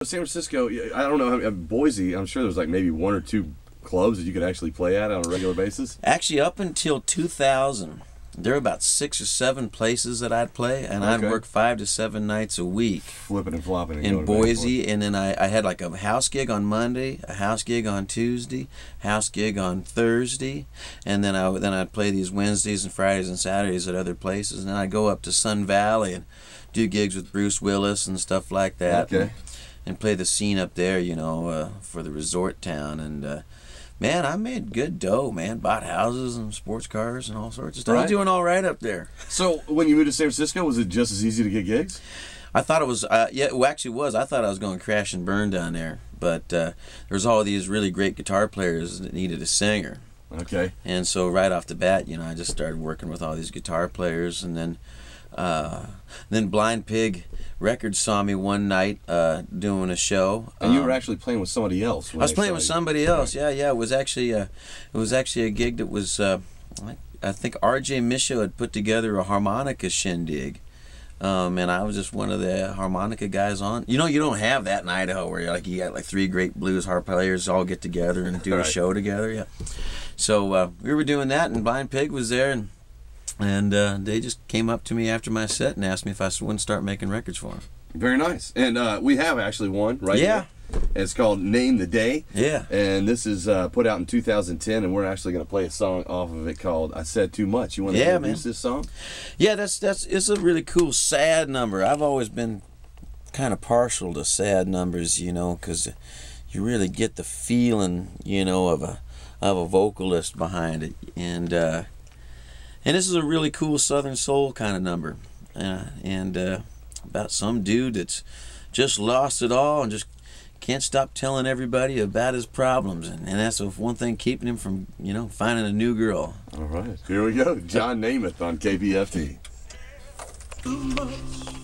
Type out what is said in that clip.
San Francisco, I don't know, Boise, I'm sure there's like maybe 1 or 2 clubs that you could actually play at on a regular basis. Actually, up until 2000, there were about 6 or 7 places that I'd play, and I'd work 5 to 7 nights a week. Flipping and flopping. And in Boise, and then I had like a house gig on Monday, a house gig on Tuesday, house gig on Thursday, and then I'd play these Wednesdays and Fridays and Saturdays at other places, and then I'd go up to Sun Valley and do gigs with Bruce Willis and stuff like that. Okay. And play the scene up there, you know, for the resort town. And man, I made good dough, man. Bought houses and sports cars and all sorts of stuff. I was doing all right up there. So when you moved to San Francisco, was it just as easy to get gigs? I thought it was, yeah, it actually was. I thought I was going to crash and burn down there. But there's all these really great guitar players that needed a singer. Okay. And so right off the bat, you know, I just started working with all these guitar players. And then Blind Pig Records saw me one night doing a show. And you were actually playing with somebody else. I was playing with somebody else. Yeah, yeah. It was actually a gig that was I think R.J. Misho had put together a harmonica shindig. And I was just one of the harmonica guys on. You know, you don't have that in Idaho where you got like 3 great blues harp players all get together and do a show together. Yeah. So we were doing that, and Blind Pig was there, and they just came up to me after my set and asked me if I wouldn't start making records for them. Very nice. And we have actually one right here. It's called Name the Day. Yeah. And this is put out in 2010, and we're actually going to play a song off of it called I Said Too Much. You want to introduce this song? Yeah, it's a really cool sad number. I've always been kind of partial to sad numbers, you know, because you really get the feeling, you know, of a vocalist behind it. And this is a really cool Southern soul kind of number, about some dude that's just lost it all and just can't stop telling everybody about his problems, and that's the one thing keeping him from, you know, finding a new girl. All right, here we go. John Nemeth on KPFT. Too much.